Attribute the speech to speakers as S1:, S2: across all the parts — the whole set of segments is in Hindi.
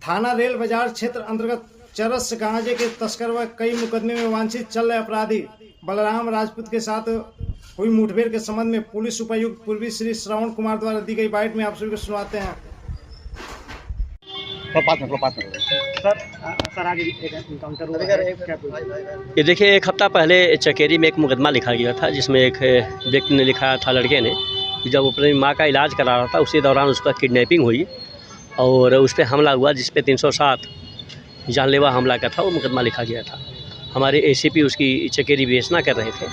S1: थाना रेल बाजार क्षेत्र अंतर्गत चरस गांजे के तस्कर व कई मुकदमे में वांछित चल रहे अपराधी बलराम राजपूत के साथ हुई मुठभेड़ के संबंध में पुलिस उपायुक्त पूर्वी श्री श्रवण कुमार द्वारा दी गई बाइट में आप सभी को सुनाते हैं।
S2: ये देखिए, एक हफ्ता पहले चकेरी में एक मुकदमा लिखा गया था जिसमें एक व्यक्ति ने लिखा था, लड़के ने, कि जब अपनी माँ का इलाज करा रहा था उसी दौरान उसका किडनैपिंग हुई और उस पर हमला हुआ, जिस पे 307 जानलेवा हमला का था वो मुकदमा लिखा गया था। हमारे एसीपी उसकी चकेरी विवेचना कर रहे थे।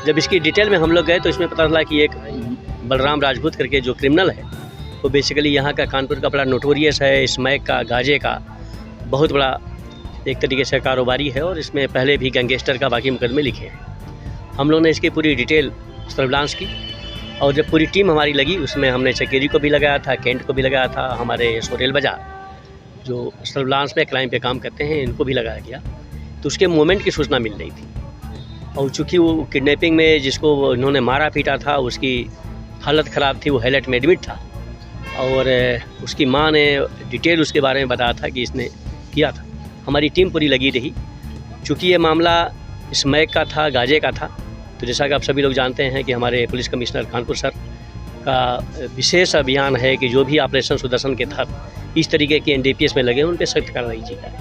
S2: जब इसकी डिटेल में हम लोग गए तो इसमें पता चला कि एक बलराम राजपूत करके जो क्रिमिनल है वो बेसिकली यहाँ का कानपुर का बड़ा नोटोरियस है, स्मैक का, गाजे का बहुत बड़ा एक तरीके से कारोबारी है और इसमें पहले भी गैंगस्टर का बाकी मुकदमे लिखे हैं। हम लोग ने इसकी पूरी डिटेल सर्विलांस की और जब पूरी टीम हमारी लगी उसमें हमने चकेरी को भी लगाया था, कैंट को भी लगाया था, हमारे सोरेल बाजार जो सर्विलांस में क्राइम पे काम करते हैं इनको भी लगाया गया। तो उसके मूवमेंट की सूचना मिल रही थी और चूँकि वो किडनैपिंग में जिसको इन्होंने मारा पीटा था उसकी हालत ख़राब थी, वो हाईलाइट में एडमिट था और उसकी माँ ने डिटेल उसके बारे में बताया था कि इसने किया था। हमारी टीम पूरी लगी रही। चूँकि ये मामला स्मैक का था, गाजे का था, तो जैसा कि आप सभी लोग जानते हैं कि हमारे पुलिस कमिश्नर कानपुर सर का विशेष अभियान है कि जो भी ऑपरेशन सुदर्शन के तहत इस तरीके के एनडीपीएस में लगे उन पर सख्त कार्रवाई की जाए।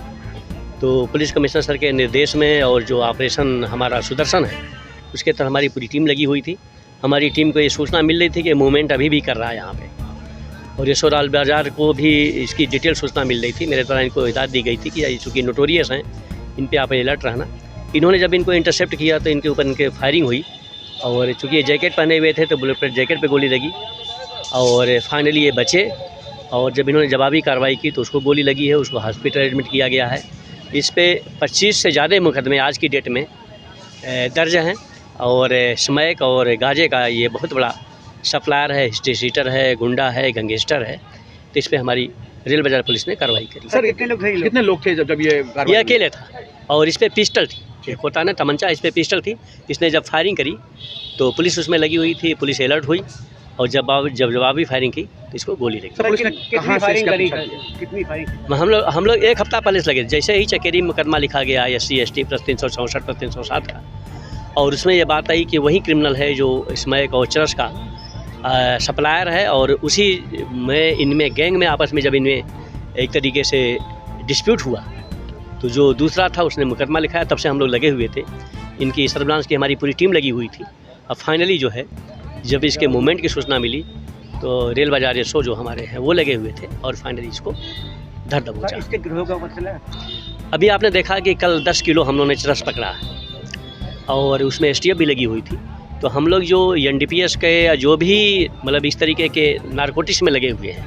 S2: तो पुलिस कमिश्नर सर के निर्देश में और जो ऑपरेशन हमारा सुदर्शन है उसके तहत हमारी पूरी टीम लगी हुई थी। हमारी टीम को ये सूचना मिल रही थी कि मूवमेंट अभी भी कर रहा है यहाँ पे और ये सोरेल बाजार को भी इसकी डिटेल सूचना मिल रही थी। मेरे द्वारा इनको हिदायत दी गई थी कि चूँकि नोटोरियस हैं इन पे आप अलर्ट रहना। इन्होंने जब इनको इंटरसेप्ट किया तो इनके ऊपर इनके फायरिंग हुई और चूँकि ये जैकेट पहने हुए थे तो बुलेट प्रूफ जैकेट पे गोली लगी और फाइनली ये बचे और जब इन्होंने जवाबी कार्रवाई की तो उसको गोली लगी है, उसको हॉस्पिटल एडमिट किया गया है। इस पे 25 से ज़्यादा मुकदमे आज की डेट में दर्ज हैं और स्मैक और गाजे का ये बहुत बड़ा सप्लायर है, हिस्ट्रीशीटर है, गुंडा है, गैंगस्टर है। तो इस पर हमारी रेल बाजार पुलिस ने कार्रवाई करी।
S3: सर कितने लोग थे जब ये
S2: अकेले था और इस पर पिस्टल थी, एक होता है ना तमंचा, इस पर पिस्टल थी। इसने जब फायरिंग करी तो पुलिस उसमें लगी हुई थी, पुलिस अलर्ट हुई और जब जवाबी फायरिंग की तो इसको गोली लगी।
S3: कितनी फायरिंग करी? कितनी फायरिंग?
S2: हम लोग एक हफ्ता पहले से लगे। जैसे ही चकेरी मुकदमा लिखा गया SC ST प्लस 364 प्लस 307 का और उसमें ये बात आई कि वही क्रिमिनल है जो स्मैक और चरस का सप्लायर है और उसी में इनमें गैंग में आपस में जब इनमें एक तरीके से डिस्प्यूट हुआ तो जो दूसरा था उसने मुकदमा लिखाया। तब से हम लोग लगे हुए थे, इनकी सर्विलांस की हमारी पूरी टीम लगी हुई थी। अब फाइनली जो है जब इसके मूवमेंट की सूचना मिली तो रेल बाजार SO जो हमारे हैं वो लगे हुए थे और फाइनली इसको धर दबोचा।
S3: इसके गिरोह का पता चला?
S2: अभी आपने देखा कि कल 10 किलो हम लोगों ने चरस पकड़ा है और उसमें STF भी लगी हुई थी। तो हम लोग जो NDPS के या जो भी मतलब इस तरीके के नारकोटिक्स में लगे हुए हैं,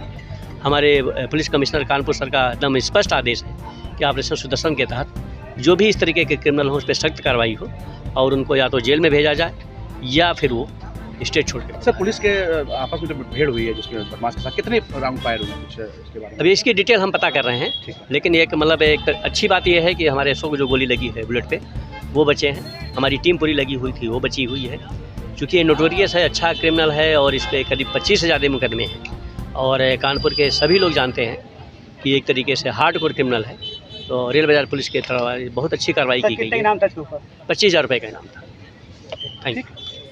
S2: हमारे पुलिस कमिश्नर कानपुर सर का एकदम स्पष्ट आदेश है कि ऑपरेशन सुदर्शन के तहत जो भी इस तरीके के क्रिमिनल हो उस पर सख्त कार्रवाई हो और उनको या तो जेल में भेजा जाए या फिर वो स्टेट छोड़ के।
S3: सर पुलिस के आपस में जो भीड़ हुई है जिसके बदमाश के साथ कितने राउंड फायर हुए कुछ इसके बारे में?
S2: अभी इसकी डिटेल हम पता कर रहे हैं, लेकिन एक मतलब एक अच्छी बात यह है कि हमारे SO को जो गोली लगी है बुलेट पे वो बचे हैं। हमारी टीम पूरी लगी हुई थी, वो बची हुई है। चूँकि ये नोटोरियस है, अच्छा क्रिमिनल है और इस पर करीब 25 से ज़्यादा मुकदमे हैं और कानपुर के सभी लोग जानते हैं कि एक तरीके से हार्डकोर क्रिमिनल है। तो रेल बाजार पुलिस के तरफ बहुत अच्छी कार्रवाई की गई है। 25,000 रुपये का इनाम था। Thank you.